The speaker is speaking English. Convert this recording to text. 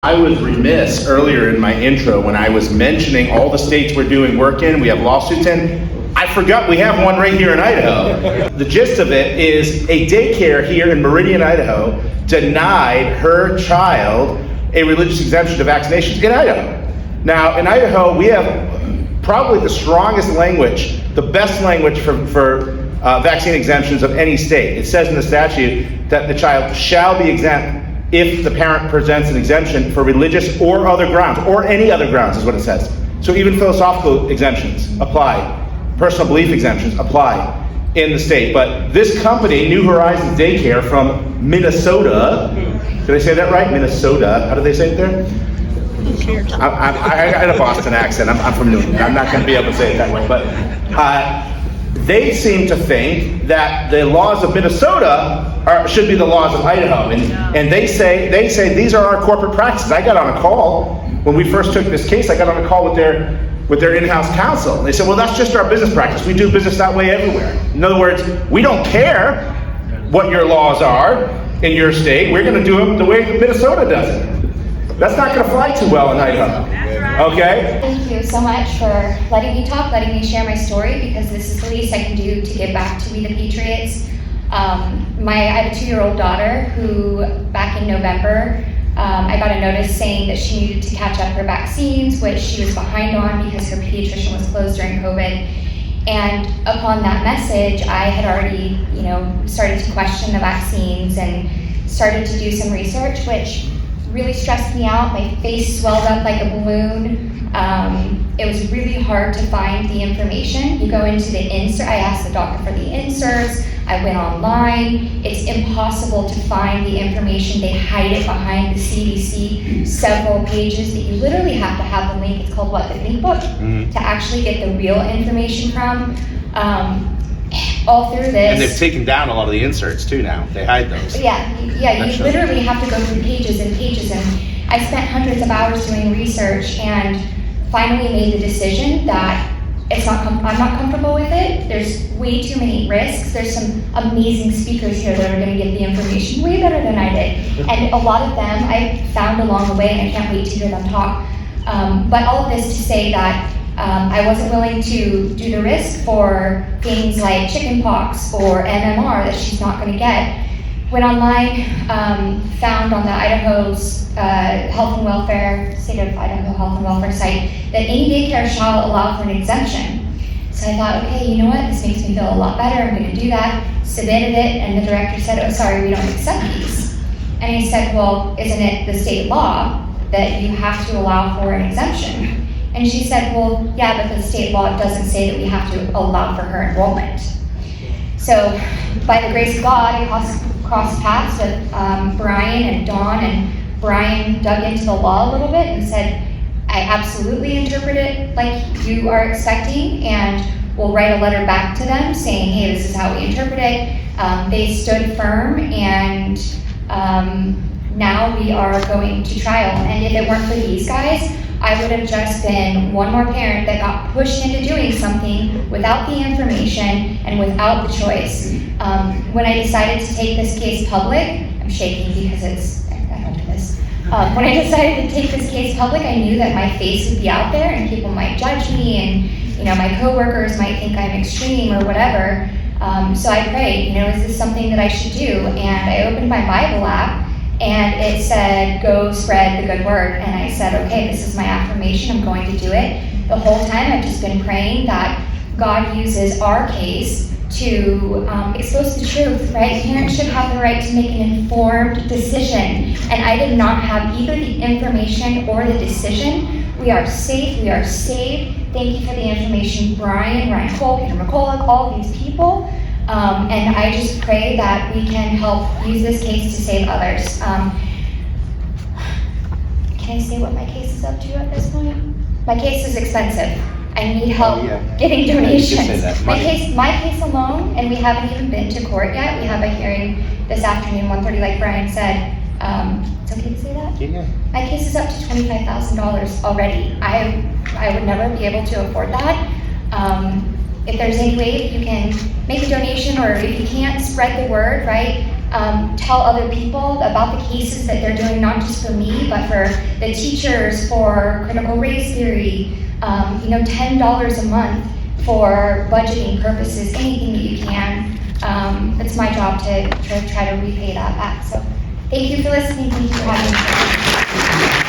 I was remiss earlier in my intro when I was mentioning all the states we're doing work in, we have lawsuits in. I forgot we have one right here in Idaho. The gist of it is a daycare here in Meridian, Idaho denied her child a religious exemption to vaccinations in Idaho. Now, in Idaho, we have probably the strongest language, the best language for vaccine exemptions of any state. It says in the statute that the child shall be exempt if the parent presents an exemption for religious or other grounds, or any other grounds is what it says. So even philosophical exemptions apply, personal belief exemptions apply in the state. But this company, New Horizons Daycare from Minnesota, did I say that right? Minnesota, how do they say it there? I got a Boston accent, I'm from New England, I'm not gonna be able to say it that way, but they seem to think that the laws of Minnesota should be the laws of Idaho, and they say these are our corporate practices. I got on a call when we first took this case. I got on a call with their in-house counsel. And they said, well, that's just our business practice. We do business that way everywhere. In other words, we don't care what your laws are in your state. We're going to do them the way Minnesota does it. That's not going to fly too well in Idaho. Okay? Thank you so much for letting me talk, letting me share my story, because this is the least I can do to give back to We the Patriots. I have a 2-year-old daughter who, back in November, I got a notice saying that she needed to catch up her vaccines, which she was behind on because her pediatrician was closed during COVID. And upon that message, I had already, started to question the vaccines and started to do some research, which really stressed me out. My face swelled up like a balloon. It was really hard to find the information. You go into the insert, I asked the doctor for the inserts, I went online. It's impossible to find the information. They hide it behind the CDC, several pages that you literally have to have the link. It's called what, the link book, to actually get the real information from. All through this. And they've taken down a lot of the inserts too now. They hide those. Yeah, you literally have to go through pages and pages, and I spent hundreds of hours doing research and finally made the decision that I'm not comfortable with it. There's way too many risks. There's some amazing speakers here that are going to give the information way better than I did. And a lot of them I found along the way, and I can't wait to hear them talk. But all of this to say that I wasn't willing to do the risk for things like chickenpox or MMR that she's not going to get. Went online, found on the Idaho's Health and Welfare, State of Idaho Health and Welfare site, that any daycare shall allow for an exemption. So I thought, okay, you know what, this makes me feel a lot better, I'm going to do that. Submitted it, and the director said, oh, sorry, we don't accept these. And I said, well, isn't it the state law that you have to allow for an exemption? And she said, well, yeah, but the state law doesn't say that we have to allow for her enrollment. So by the grace of God, I crossed paths with Brian and Dawn, and Brian dug into the law a little bit and said, I absolutely interpret it like you are expecting, and we'll write a letter back to them saying, hey, this is how we interpret it. They stood firm, and now we are going to trial. And if it weren't for these guys, I would have just been one more parent that got pushed into doing something without the information and without the choice. When I decided to take this case public, I'm shaking because I don't do this. When I decided to take this case public, I knew that my face would be out there and people might judge me, and my coworkers might think I'm extreme or whatever. So I prayed, is this something that I should do? And I opened my Bible app, and it said, go spread the good word. And I said, okay, this is my affirmation, I'm going to do it. The whole time I've just been praying that God uses our case to expose the truth, right? Parents should have the right to make an informed decision. And I did not have either the information or the decision. We are safe, we are saved. Thank you for the information, Brian, Ryan Cole, Peter McCulloch, all of these people. And I just pray that we can help use this case to save others. Can I say what my case is up to at this point? My case is expensive. I need help getting donations. My case alone, and we haven't even been to court yet. We have a hearing this afternoon, 1:30, like Brian said. It's okay to say that? Yeah. My case is up to $25,000 already. I would never be able to afford that. If there's any way that you can make a donation, or if you can't, spread the word, right? tell other people about the cases that they're doing, not just for me, but for the teachers, for critical race theory, $10 a month for budgeting purposes, anything that you can. It's my job to try to repay that back. So thank you for listening. Thank you for having me.